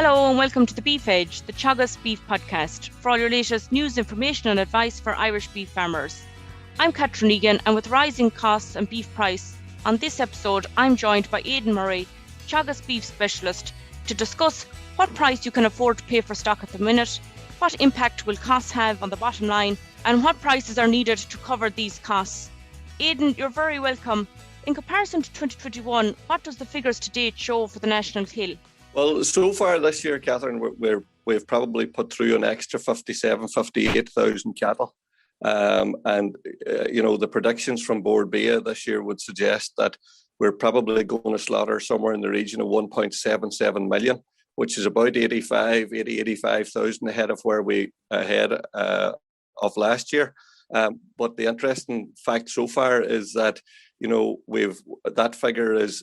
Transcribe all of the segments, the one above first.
Hello and welcome to the Beef Edge, the Teagasc Beef Podcast, for all your latest news, information and advice for Irish beef farmers. I'm Catherine Egan, and with rising costs and beef price, on this episode I'm joined by Aidan Murray, Teagasc Beef Specialist, to discuss what price you can afford to pay for stock at the minute, what impact will costs have on the bottom line, and what prices are needed to cover these costs. Aidan, you're very welcome. In comparison to 2021, what does the figures to date show for the national kill? Well, so far this year, Catherine, we've probably put through an extra 58,000 cattle. The predictions from Board BIA this year would suggest that we're probably going to slaughter somewhere in the region of 1.77 million, which is about 85,000 ahead of where we of last year. But the interesting fact so far is that that figure is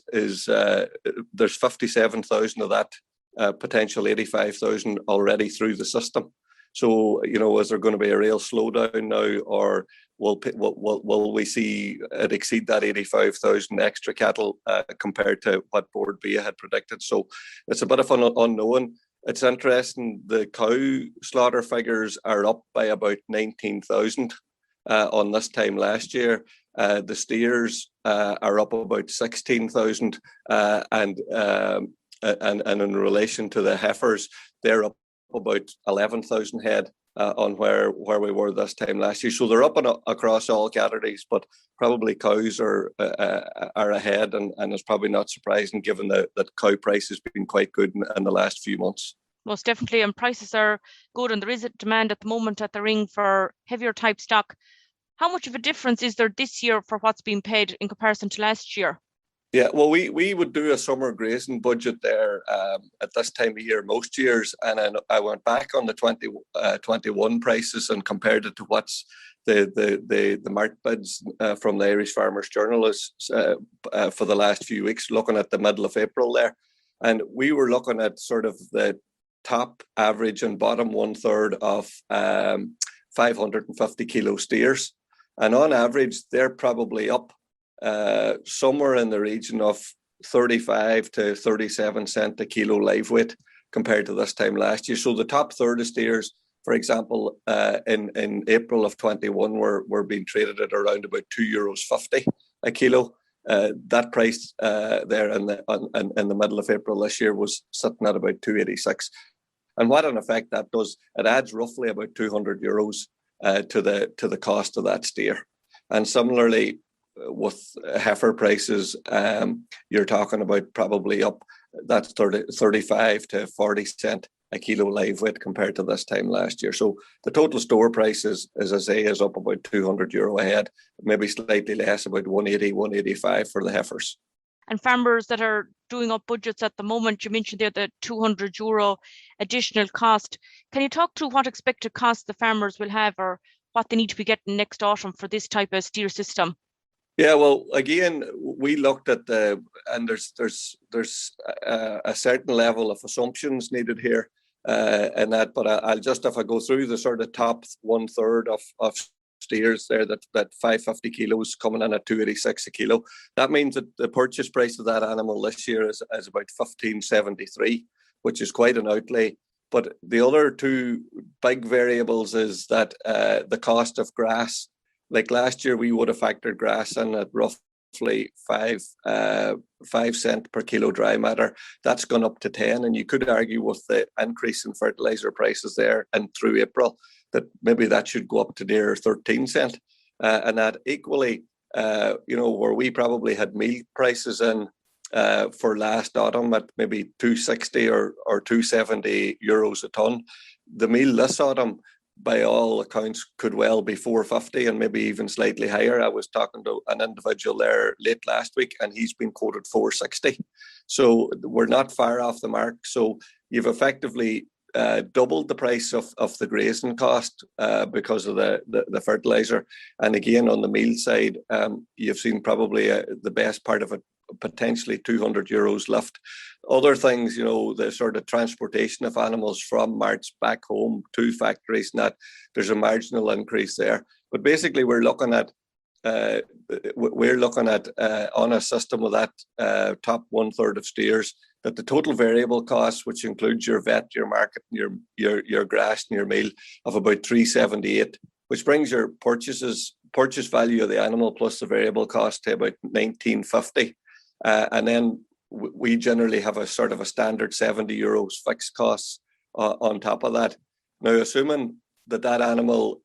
there's 57,000 of that potential 85,000 already through the system. So is there going to be a real slowdown now, or will we see it exceed that 85,000 extra cattle compared to what Board BIA had predicted? So it's a bit of an unknown. It's interesting. The cow slaughter figures are up by about 19,000 on this time last year. The steers are up about 16,000, and in relation to the heifers, they're up about 11,000 head on where we were this time last year. So they're up across all categories, but probably cows are ahead, and it's probably not surprising given that cow price has been quite good in the last few months. Most definitely, and prices are good, and there is a demand at the moment at the ring for heavier type stock. How much of a difference is there this year for what's being paid in comparison to last year? Yeah, well, we would do a summer grazing budget there at this time of year most years, and then I went back on the 2021 prices and compared it to what's the market bids from the Irish Farmers Journal for the last few weeks, looking at the middle of April there, and we were looking at sort of the top, average, and bottom 1/3 of 550 kilo steers. And on average, they're probably up somewhere in the region of 35 to 37 cent a kilo live weight compared to this time last year. So the top third of steers, for example, in April of 21 were being traded at around about €2.50 a kilo. That price there in the middle of April this year was sitting at about €2.86. And what in effect that does, it adds roughly about €200 to the cost of that steer. And similarly with heifer prices, you're talking about probably up that's 35 to 40 cent a kilo live weight compared to this time last year. So the total store price is, as I say, is up about €200 a head, maybe slightly less, about 180, 185 for the heifers. And farmers that are doing up budgets at the moment, you mentioned there the €200 additional cost. Can you talk to what expected costs the farmers will have, or what they need to be getting next autumn for this type of steer system? Yeah, well, again, we looked at and there's a certain level of assumptions needed here in that, but I'll just, if I go through the sort of top 1/3 of steers there, that 550 kilos coming in at 286 a kilo. That means that the purchase price of that animal this year is about 1573, which is quite an outlay. But the other two big variables is that the cost of grass. Like last year, we would have factored grass in at roughly 5 cent per kilo dry matter. That's gone up to 10, and you could argue with the increase in fertilizer prices there and through April that maybe that should go up to near 13 cent. And that equally, where we probably had meal prices in for last autumn at maybe 260 or 270 euros a tonne, the meal this autumn, by all accounts, could well be 450 and maybe even slightly higher. I was talking to an individual there late last week, and he's been quoted 460. So we're not far off the mark. So you've effectively doubled the price of the grazing cost because of the fertilizer. And again, on the meal side, you've seen probably the best part of it, potentially €200 lift. Other things, the sort of transportation of animals from marts back home to factories, and that there's a marginal increase there. But basically, we're looking at on a system of that top 1/3 of steers, that the total variable cost, which includes your vet, your market, your grass and your meal, of about 378, which brings your purchase value of the animal plus the variable cost to about 1950. And then we generally have a sort of a standard €70 fixed costs on top of that. Now, assuming that animal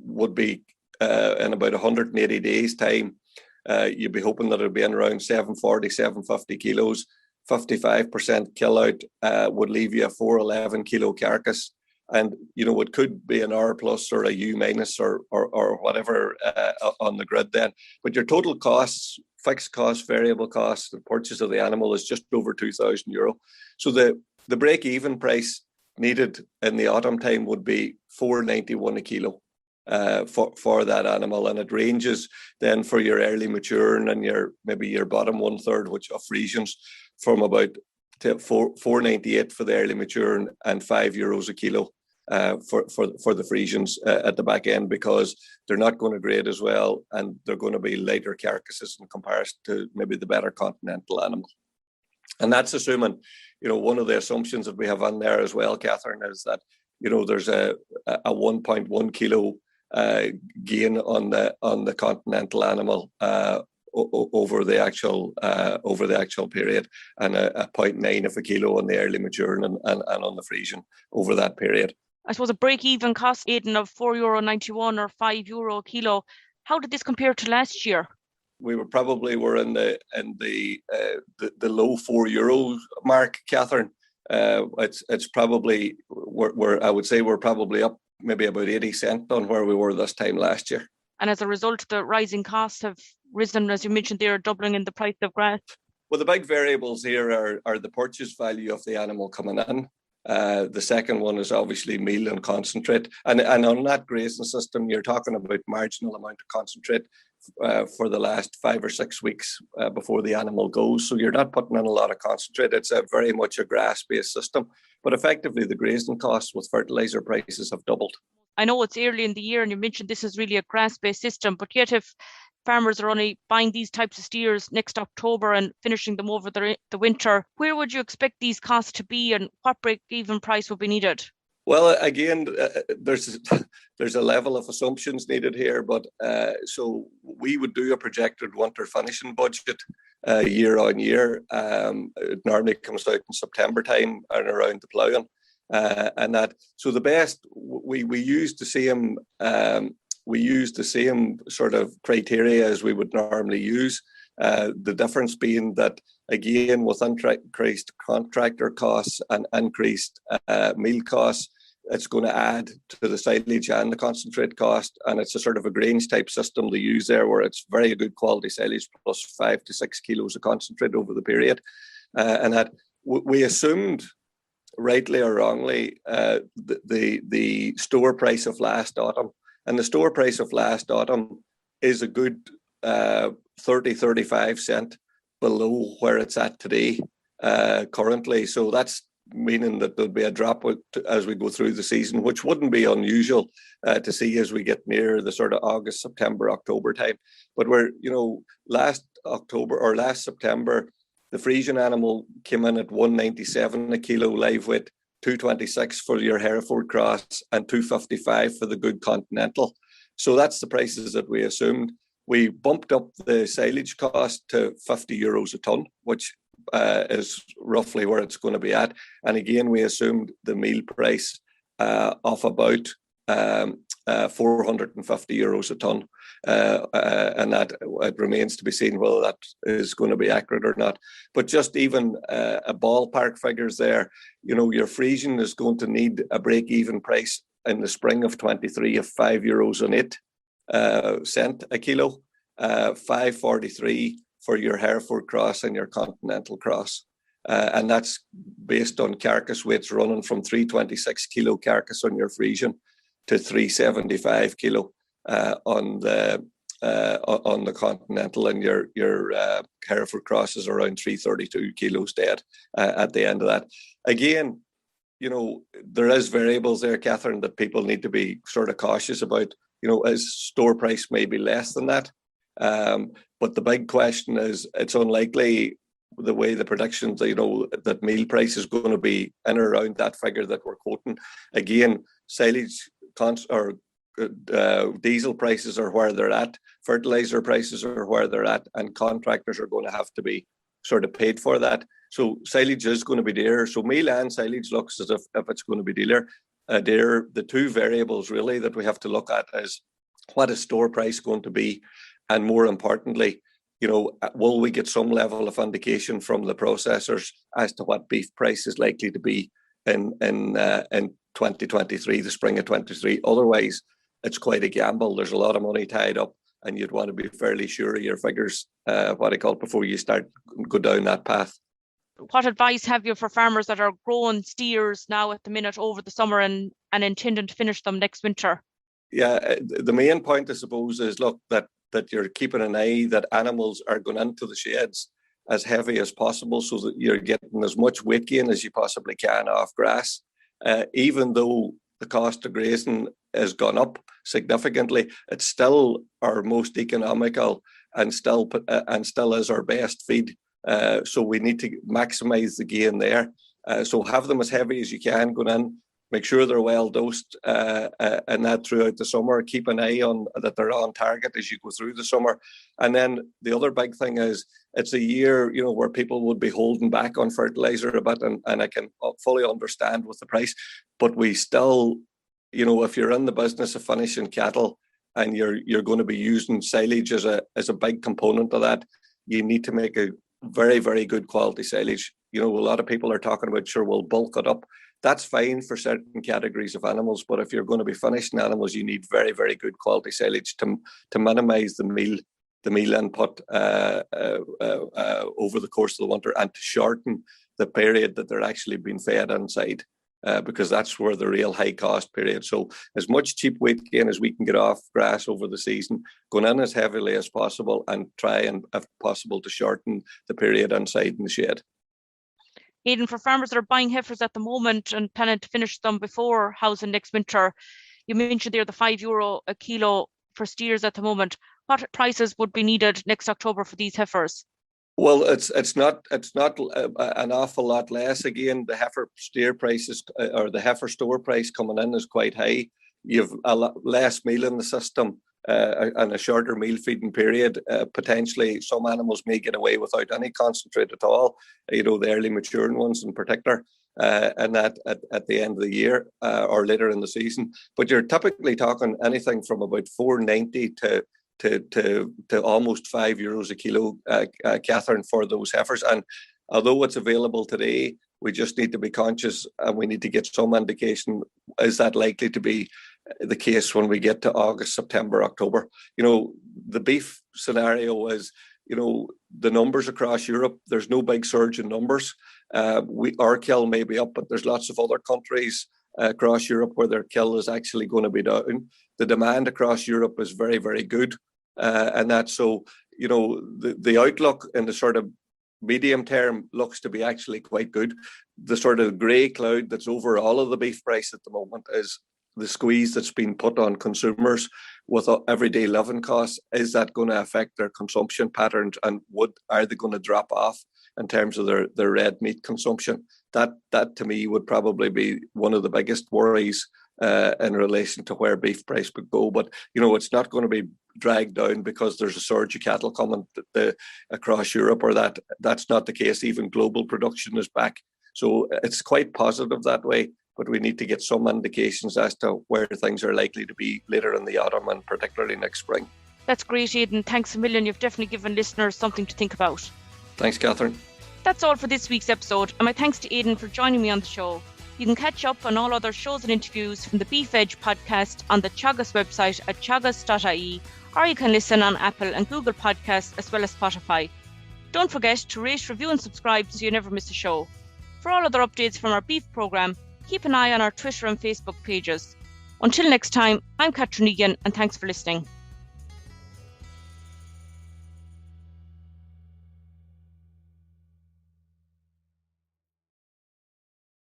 would be in about 180 days' time, you'd be hoping that it'd be in around 740, 750 kilos. 55% kill out would leave you a 411 kilo carcass. And, it could be an R plus or a U minus or whatever on the grid then. But your total costs, fixed costs, variable costs, the purchase of the animal is just over €2,000. So the break-even price needed in the autumn time would be $4.91 a kilo for that animal. And it ranges then for your early maturing and maybe your bottom 1/3, which of Friesians, from about $4.98 for the early maturing and €5 a kilo for the Friesians at the back end, because they're not going to grade as well and they're going to be lighter carcasses in comparison to maybe the better continental animal. And that's assuming, one of the assumptions that we have on there as well, Catherine, is that, there's a 1.1 kilo gain on the continental animal over the actual period, and a 0.9 of a kilo on the early maturing and on the Friesian over that period. I suppose a break-even cost, Aidan, of €4.91 or €5 a kilo. How did this compare to last year? We were in the low €4 mark, Catherine. It's probably I would say we're probably up maybe about 80 cents on where we were this time last year. And as a result, the rising costs have risen, as you mentioned, they're doubling in the price of grass. Well, the big variables here are the purchase value of the animal coming in. The second one is obviously meal and concentrate. And on that grazing system, you're talking about marginal amount of concentrate for the last 5 or 6 weeks before the animal goes. So you're not putting in a lot of concentrate. It's very much a grass-based system. But effectively, the grazing costs with fertilizer prices have doubled. I know it's early in the year and you mentioned this is really a grass-based system, but yet if farmers are only buying these types of steers next October and finishing them over the winter, where would you expect these costs to be and what break-even price would be needed? Well, again, there's a level of assumptions needed here, but so we would do a projected winter finishing budget year on year. It normally comes out in September time and around the ploughing, and that. So the best we use the same. We use the same sort of criteria as we would normally use. The difference being that, again, with increased contractor costs and increased meal costs, it's going to add to the silage and the concentrate cost. And it's a sort of a grains type system to use there, where it's very good quality silage plus 5 to 6 kilos of concentrate over the period. And that we assumed, rightly or wrongly, the store price of last autumn. And the store price of last autumn is a good 35 cents below where it's at today currently. So that's meaning that there'll be a drop as we go through the season, which wouldn't be unusual to see as we get near the sort of August, September, October time. But last September, the Friesian animal came in at 197 a kilo live weight, 226 for your Hereford cross and 255 for the good continental. So that's the prices that we assumed. We bumped up the silage cost to €50 a tonne, which is roughly where it's going to be at. And again, we assumed the meal price of about €450 a tonne. And that it remains to be seen whether that is going to be accurate or not. But just even a ballpark figures there, your Friesian is going to need a break-even price in the spring of 23 of €5.08 a kilo, 5.43 for your Hereford cross and your continental cross. And that's based on carcass weights running from 326 kilo carcass on your Friesian to 375 kilo on the continental, and your Hereford cross is around 332 kilos dead at the end of that. Again, there is variables there, Catherine, that people need to be sort of cautious about. As store price may be less than that. But the big question is, it's unlikely the way the predictions, that meal price is going to be in or around that figure that we're quoting. Again, silage diesel prices are where they're at, fertilizer prices are where they're at, and contractors are going to have to be sort of paid for that. So silage is going to be dear. So meal and silage looks as if it's going to be dear. The two variables really that we have to look at is what is store price going to be, and more importantly, will we get some level of indication from the processors as to what beef price is likely to be in 2023, the spring of 23. Otherwise, it's quite a gamble. There's a lot of money tied up, and you'd want to be fairly sure of your figures, before you start go down that path. What advice have you for farmers that are growing steers now at the minute over the summer and intending to finish them next winter? Yeah, the main point, I suppose, is look, that you're keeping an eye that animals are going into the sheds as heavy as possible, so that you're getting as much weight gain as you possibly can off grass. Even though the cost of grazing has gone up significantly, it's still our most economical and still is our best feed. So we need to maximise the gain there. So have them as heavy as you can going in. Make sure they're well dosed, and that throughout the summer. Keep an eye on that they're on target as you go through the summer. And then the other big thing is it's a year, where people would be holding back on fertilizer a bit, and I can fully understand with the price. But we still, if you're in the business of finishing cattle and you're going to be using silage as a big component of that, you need to make a very, very good quality silage. A lot of people are talking about, sure, we'll bulk it up. That's fine for certain categories of animals, but if you're going to be finishing animals, you need very, very good quality silage to minimise the meal input over the course of the winter, and to shorten the period that they're actually being fed inside, because that's where the real high cost period. So as much cheap weight gain as we can get off grass over the season, going in as heavily as possible, and try and, if possible, to shorten the period inside in the shed. Aidan, for farmers that are buying heifers at the moment and planning to finish them before housing next winter, you mentioned there the €5 a kilo for steers at the moment. What prices would be needed next October for these heifers? Well, it's not an awful lot less. Again, the heifer steer prices, or the heifer store price coming in, is quite high. You've a lot less meal in the system, and a shorter meal feeding period. Potentially, some animals may get away without any concentrate at all. The early maturing ones in particular, and that at the end of the year or later in the season. But you're typically talking anything from about $4.90 to almost €5 a kilo, Catherine, for those heifers. And although it's available today, we just need to be conscious, and we need to get some indication, is that likely to be the case when we get to August, September, October? The beef scenario is, the numbers across Europe, there's no big surge in numbers. Our kill may be up, but there's lots of other countries across Europe where their kill is actually going to be down. The demand across Europe is very, very good. And that's so, the outlook in the sort of medium term looks to be actually quite good. The sort of grey cloud that's over all of the beef price at the moment is the squeeze that's been put on consumers with everyday living costs. Is that going to affect their consumption patterns, and are they going to drop off in terms of their red meat consumption? That to me would probably be one of the biggest worries in relation to where beef price would go. But it's not going to be dragged down because there's a surge of cattle coming across Europe, or that's not the case. Even global production is back, so it's quite positive that way. But we need to get some indications as to where things are likely to be later in the autumn, and particularly next spring. That's great, Aidan. Thanks a million. You've definitely given listeners something to think about. Thanks, Catherine. That's all for this week's episode, and my thanks to Aidan for joining me on the show. You can catch up on all other shows and interviews from the Beef Edge podcast on the Teagasc website at teagasc.ie, or you can listen on Apple and Google Podcasts as well as Spotify. Don't forget to rate, review and subscribe so you never miss a show. For all other updates from our beef programme, keep an eye on our Twitter and Facebook pages. Until next time, I'm Catherine Egan, and thanks for listening.